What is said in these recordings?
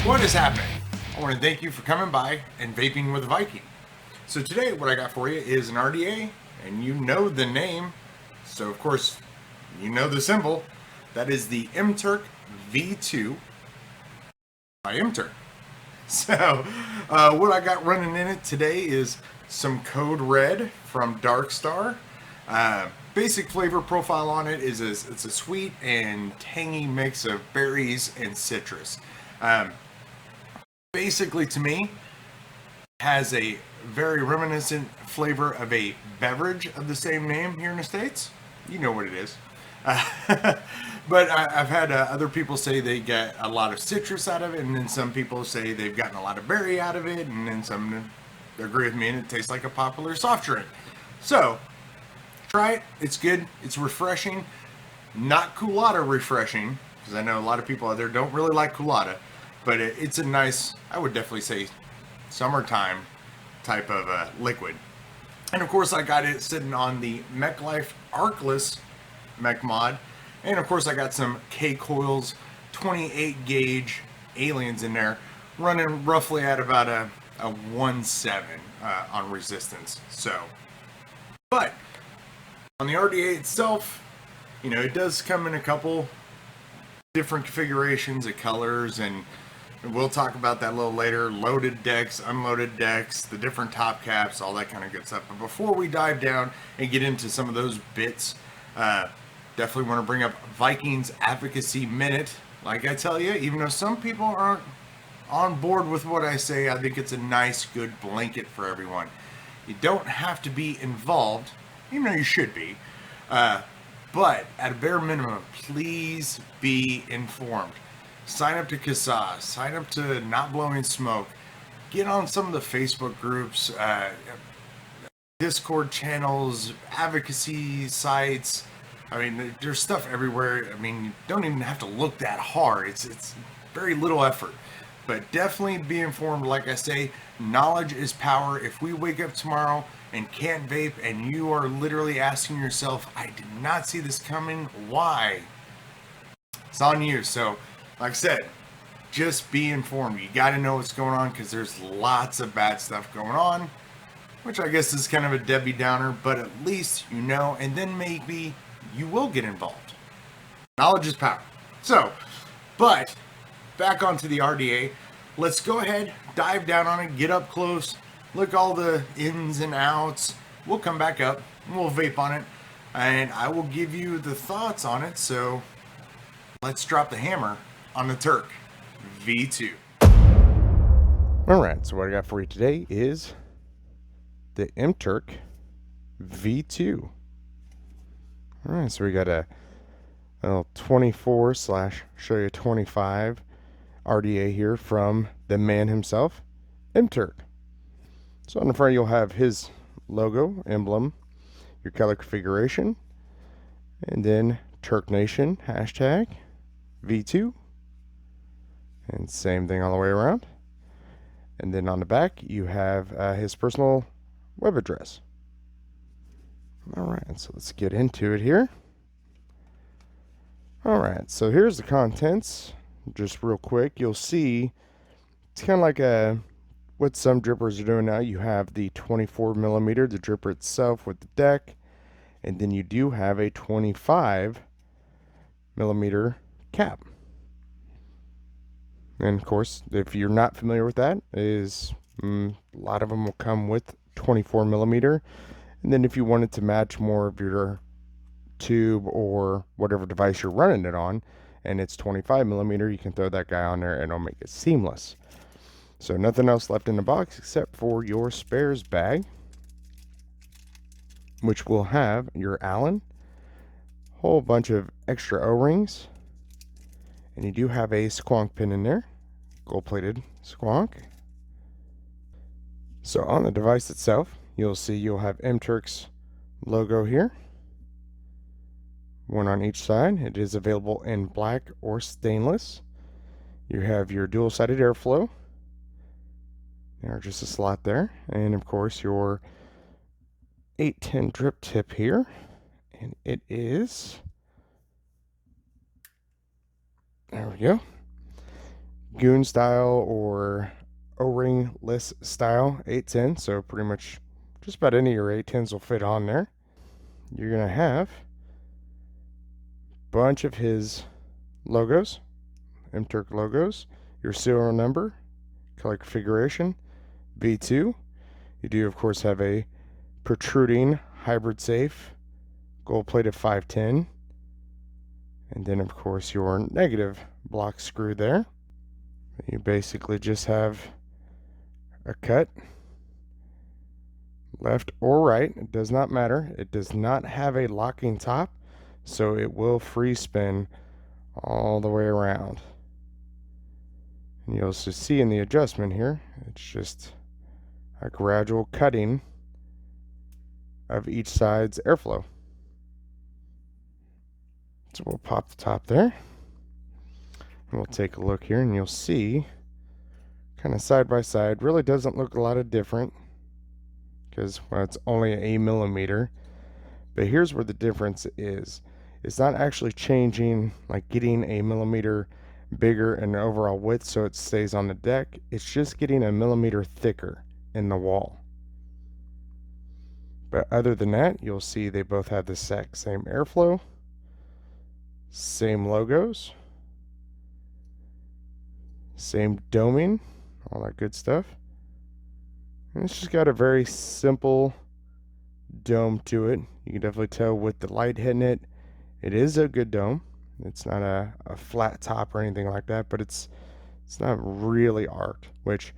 What is happening? I want to thank you for coming by and vaping with a Viking. So today what I got for you is an RDA, and you know the name, so of course you know the symbol. That is the MTerk V2 by MTerk. So what I got running in it today is some Code Red from Darkstar. Basic flavor profile on it is it's a sweet and tangy mix of berries and citrus. Basically, to me, has a very reminiscent flavor of a beverage of the same name here in the States. You know what it is. But I've had other people say they get a lot of citrus out of it, and then some people say they've gotten a lot of berry out of it, and then some agree with me and it tastes like a popular soft drink. So, try it. It's good. It's refreshing. Not Coolada refreshing, because I know a lot of people out there don't really like Coolada. But it's a nice, I would definitely say, summertime type of liquid. And of course, I got it sitting on the Mech Life Arcless mech mod. And of course, I got some K-Coils 28 gauge aliens in there, running roughly at about a 1.7 on resistance. So, but on the RDA itself, you know, it does come in a couple different configurations of colors, and we'll talk about that a little later. Loaded decks, unloaded decks, the different top caps, all that kind of good stuff. But before we dive down and get into some of those bits, definitely want to bring up Vikings Advocacy Minute. Like I tell you, even though some people aren't on board with what I say, I think it's a nice, good blanket for everyone. You don't have to be involved, even though you should be. But at a bare minimum, please be informed. Sign up to CASA, sign up to Not Blowing Smoke, get on some of the Facebook groups, Discord channels, advocacy sites. I mean, there's stuff everywhere. I mean, you don't even have to look that hard. It's very little effort. But definitely be informed. Like I say, knowledge is power. If we wake up tomorrow and can't vape, and you are literally asking yourself, I did not see this coming, why? It's on you. So, like I said, just be informed. You got to know what's going on, because there's lots of bad stuff going on, which I guess is kind of a Debbie Downer, but at least you know, and then maybe you will get involved. Knowledge is power. So, but back onto the RDA. Let's go ahead, dive down on it, get up close, look all the ins and outs. We'll come back up and we'll vape on it, and I will give you the thoughts on it. So let's drop the hammer on the Terk V2. Alright, so what I got for you today is the MTerk V2. Alright, so we got a 24 / show you 25 RDA here from the man himself, MTerk. So on the front you'll have his logo, emblem, your color configuration, and then Terk Nation hashtag V2, and same thing all the way around. And then on the back you have his personal web address. Alright, so let's get into it here. Alright, so here's the contents. Just real quick, you'll see it's kind of like what some drippers are doing now. You have the 24 millimeter, the dripper itself with the deck, and then you do have a 25 millimeter cap. And of course, if you're not familiar with that, is a lot of them will come with 24 millimeter. And then if you wanted to match more of your tube or whatever device you're running it on, and it's 25 millimeter, you can throw that guy on there and it'll make it seamless. So nothing else left in the box except for your spares bag, which will have your Allen, whole bunch of extra O-rings, and you do have a squonk pin in there, gold-plated squonk. So on the device itself, you'll see you'll have MTerk's logo here, one on each side. It is available in black or stainless. You have your dual-sided airflow. There's just a slot there, and of course your 810 drip tip here, and it is, there we go, goon style or O-ring-less style 810. So pretty much just about any of your 810s will fit on there. You're going to have a bunch of his logos, MTerk logos, your serial number, color configuration, V2. You do, of course, have a protruding hybrid safe, gold-plated 510, and then, of course, your negative block screw there. You basically just have a cut, left or right, it does not matter. It does not have a locking top, so it will free spin all the way around. And you'll also see in the adjustment here, it's just a gradual cutting of each side's airflow. So we'll pop the top there. And we'll take a look here and you'll see kind of side by side. Really doesn't look a lot of different because well, it's only a millimeter. But here's where the difference is. It's not actually changing, like getting a millimeter bigger in overall width so it stays on the deck. It's just getting a millimeter thicker in the wall. But other than that, you'll see they both have the exact same airflow, same logos, same doming, all that good stuff. And it's just got a very simple dome to it. You can definitely tell with the light hitting it, it is a good dome. It's not a flat top or anything like that, but it's not really arced, which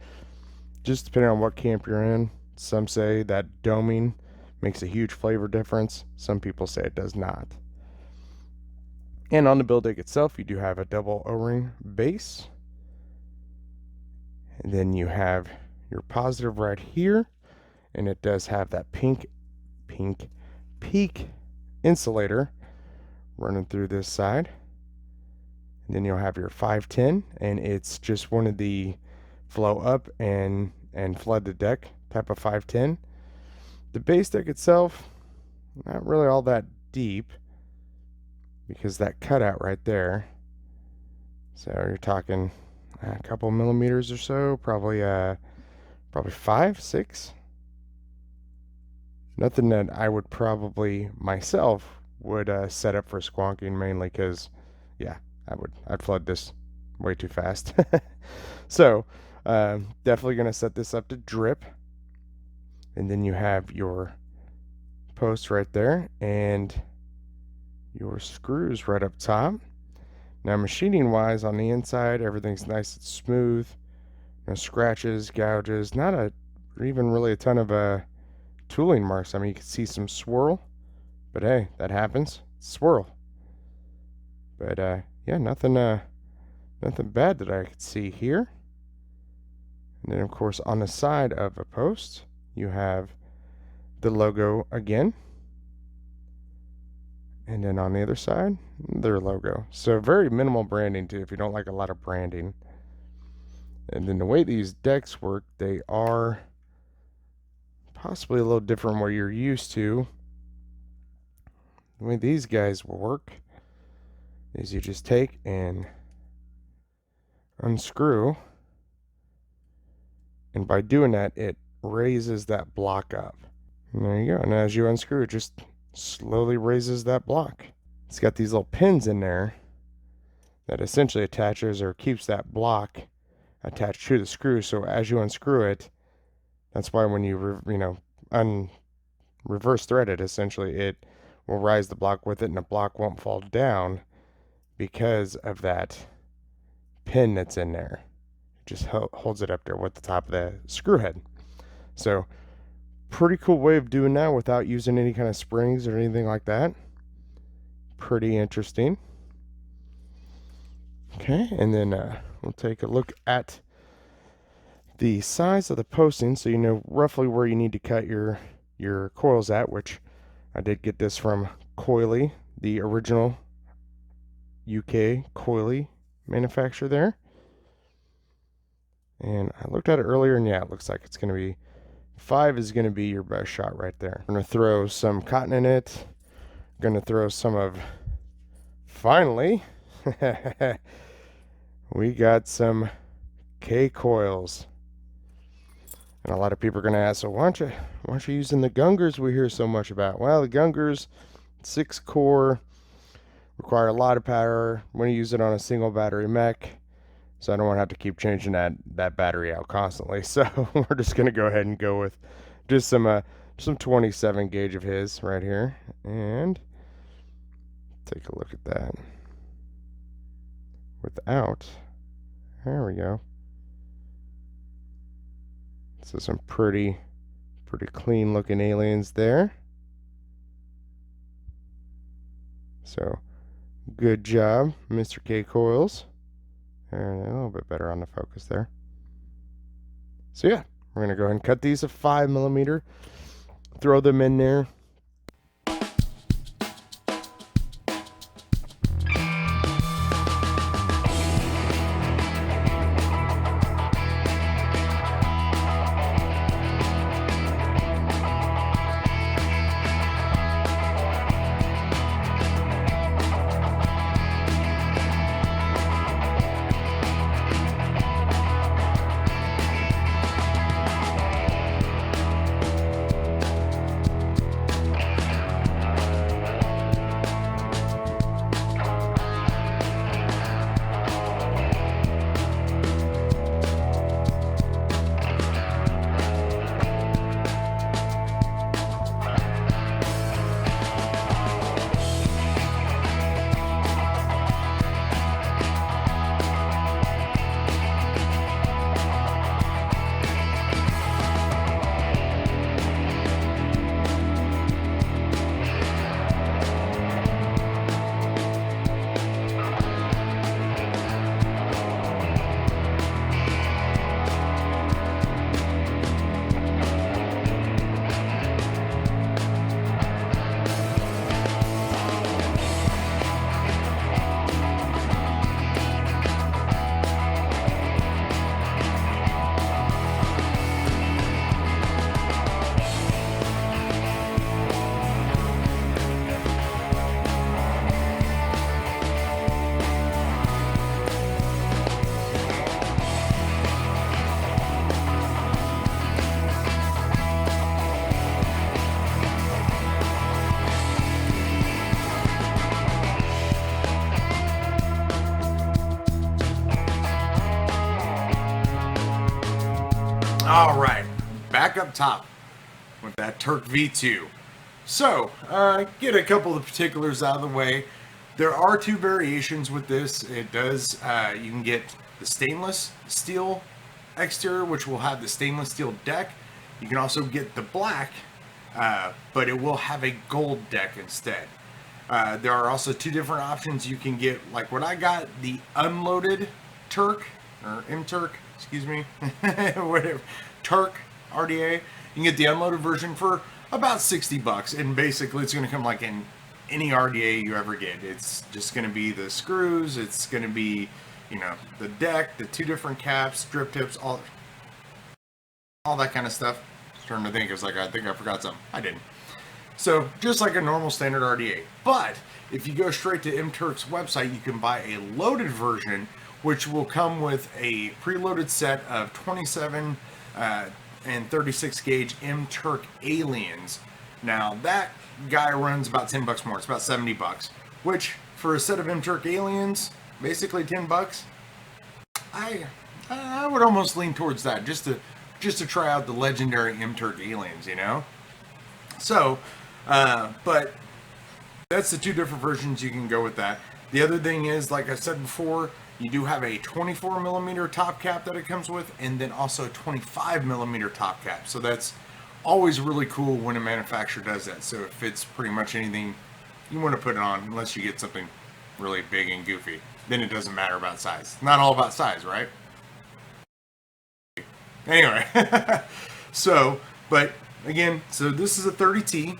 just depending on what camp you're in, some say that doming makes a huge flavor difference. Some people say it does not. And on the build deck itself, you do have a double O-ring base. And then you have your positive right here. And it does have that pink peak insulator running through this side. And then you'll have your 510, and it's just one of the flow up and flood the deck type of 510. The base deck itself, not really all that deep because that cutout right there. So you're talking a couple millimeters or so, probably 5, 6. Nothing that I would probably myself would set up for squonking, mainly because, yeah, I'd flood this way too fast. So definitely going to set this up to drip. And then you have your post right there and your screws right up top. Now machining wise on the inside, everything's nice and smooth. No scratches, gouges, not even really a ton of tooling marks. I mean, you can see some swirl, but hey, that happens. Swirl. But yeah, nothing bad that I could see here. And then of course on the side of a post, you have the logo again. And then on the other side, their logo. So very minimal branding too, if you don't like a lot of branding. And then the way these decks work, they are possibly a little different where you're used to. The way these guys will work is you just take and unscrew. And by doing that, it raises that block up. And there you go. And as you unscrew, it just slowly raises that block. It's got these little pins in there that essentially attaches or keeps that block attached to the screw. So as you unscrew it, that's why when you reverse thread it, essentially it will rise the block with it, and the block won't fall down because of that pin that's in there. It just holds it up there with the top of the screw head. So pretty cool way of doing that without using any kind of springs or anything like that. Pretty interesting. Okay, and then we'll take a look at the size of the posting so you know roughly where you need to cut your coils at, which I did get this from Coily, the original UK Coily manufacturer there. And I looked at it earlier, and yeah, it looks like it's going to be 5 is going to be your best shot right there. I'm going to throw some cotton in it. I'm going to throw some of, finally, we got some K coils. And a lot of people are going to ask, so why aren't you using the Gungers we hear so much about? Well, the Gungers, 6 core, require a lot of power when you use it on a single battery mech. So I don't want to have to keep changing that battery out constantly. So we're just going to go ahead and go with just some 27 gauge of his right here. And take a look at that. Without, there we go. So some pretty clean looking aliens there. So good job, Mr. K Coils. And a little bit better on the focus there. So yeah, we're gonna go ahead and cut these to 5mm, throw them in there. All right, back up top with that Terk V2. So, get a couple of particulars out of the way. There are 2 variations with this. It does, you can get the stainless steel exterior, which will have the stainless steel deck. You can also get the black, but it will have a gold deck instead. There are also 2 different options you can get, like what I got, the unloaded Terk, or MTerk, excuse me, whatever, Terk RDA. You can get the unloaded version for about $60, and basically it's going to come like in any RDA you ever get. It's just going to be the screws, it's going to be, you know, the deck, the 2 different caps, strip tips, all that kind of stuff. Just trying to think, I was like, I think I forgot something. I didn't. So just like a normal standard RDA. But if you go straight to MTerk's website, you can buy a loaded version, which will come with a preloaded set of 27 and 36 gauge MTerk aliens. Now that guy runs about $10 more. It's about $70, which for a set of MTerk aliens, basically $10. I would almost lean towards that, just to try out the legendary MTerk aliens, you know. So, but that's the 2 different versions. You can go with that. The other thing is, like I said before, you do have a 24mm top cap that it comes with, and then also a 25mm top cap. So that's always really cool when a manufacturer does that. So if it's pretty much anything you want to put it on, unless you get something really big and goofy, then it doesn't matter about size. Not all about size, right? Anyway, so, but again, so this is a 30T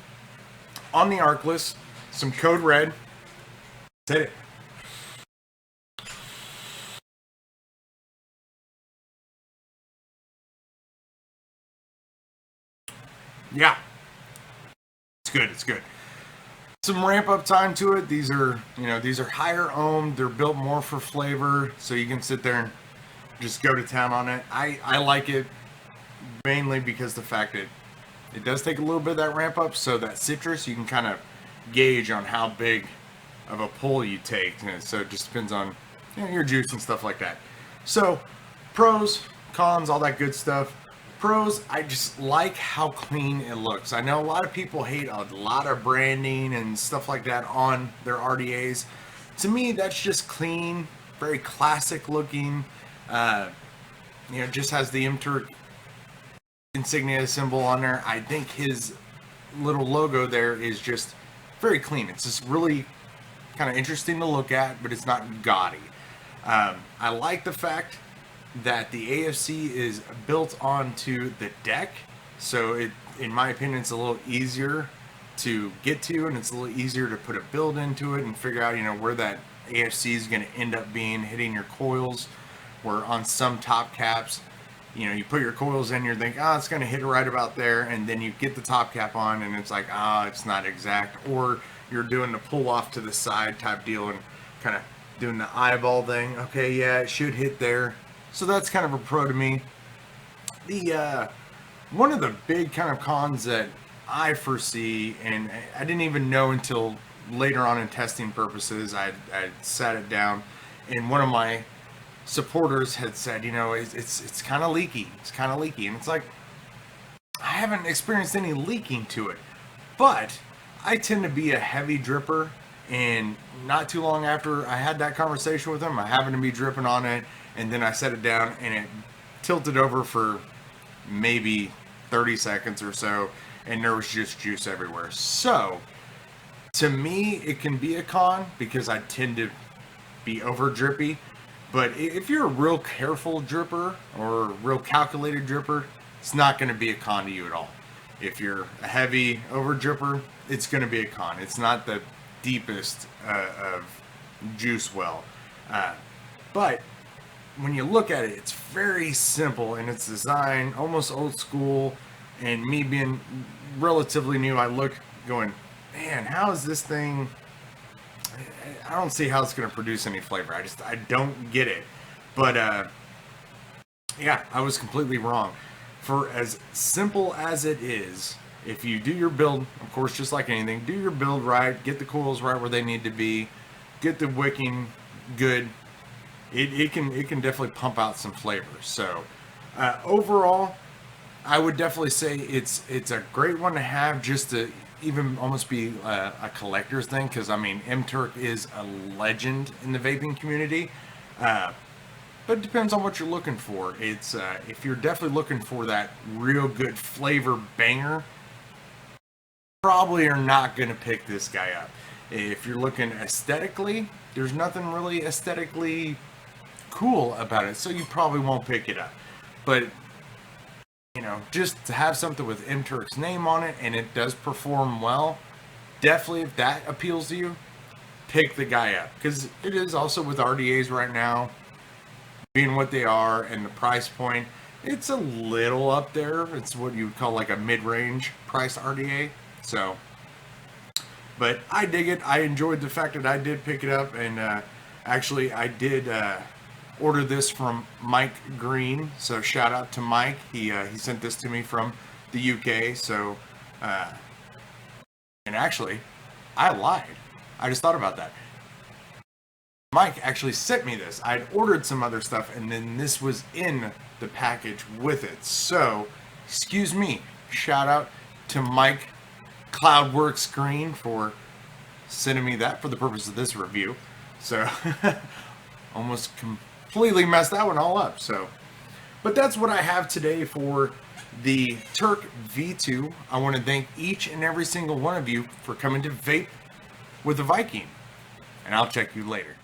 on the Arcless, some code red. Hit it. Yeah, it's good. It's good. Some ramp up time to it. These are higher ohmed. They're built more for flavor, so you can sit there and just go to town on it. I like it mainly because the fact that it does take a little bit of that ramp up, so that citrus you can kind of gauge on how big of a pull you take. And so it just depends on your juice and stuff like that. So pros, cons, all that good stuff. Pros, I just like how clean it looks. I know a lot of people hate a lot of branding and stuff like that on their RDAs. To me, that's just clean, very classic looking. Just has the MTerk insignia symbol on there. I think his little logo there is just very clean. It's just really kind of interesting to look at, but it's not gaudy. I like the fact that the AFC is built onto the deck, so it, in my opinion, it's a little easier to get to, and it's a little easier to put a build into it and figure out where that AFC is going to end up being, hitting your coils. Where on some top caps, you put your coils in, you're thinking, it's going to hit right about there, and then you get the top cap on, and it's like, it's not exact, or you're doing the pull off to the side type deal and kind of doing the eyeball thing. Okay, yeah, it should hit there. So that's kind of a pro to me. The one of the big kind of cons that I foresee, and I didn't even know until later on in testing purposes, I sat it down, and one of my supporters had said, it's kind of leaky. It's kind of leaky. And it's like, I haven't experienced any leaking to it, but I tend to be a heavy dripper, and not too long after I had that conversation with him, I happened to be dripping on it, and then I set it down and it tilted over for maybe 30 seconds or so, and there was just juice everywhere. So to me, it can be a con because I tend to be over drippy. But if you're a real careful dripper or a real calculated dripper, it's not going to be a con to you at all. If you're a heavy over dripper, it's going to be a con. It's not the deepest of juice well. But when you look at it, it's very simple in its design, almost old school. And me being relatively new, I look going, man, how is this thing? I don't see how it's going to produce any flavor. I don't get it. But yeah, I was completely wrong. For as simple as it is, if you do your build, of course, just like anything, do your build right, get the coils right where they need to be, get the wicking good, it can definitely pump out some flavor. So overall, I would definitely say it's a great one to have, just to even almost be a collector's thing, because I mean, MTerk is a legend in the vaping community. But it depends on what you're looking for. It's if you're definitely looking for that real good flavor banger, probably are not going to pick this guy up. If you're looking aesthetically, there's nothing really aesthetically cool about it, so you probably won't pick it up. But just to have something with MTerk's name on it and it does perform well, definitely, if that appeals to you, pick the guy up, because it is also with RDAs right now, being what they are and the price point, it's a little up there. It's what you would call like a mid-range price RDA. So, but I dig it. I enjoyed the fact that I did pick it up, and actually I did order this from Mike Green. So shout out to Mike. He sent this to me from the UK. So, and actually, I lied. I just thought about that. Mike actually sent me this. I'd ordered some other stuff, and then this was in the package with it. So, excuse me. Shout out to Mike Cloudworks Green for sending me that for the purpose of this review. So, almost completely messed that one all up. So, but that's what I have today for the Terk V2. I want to thank each and every single one of you for coming to Vape with the Viking, and I'll check you later.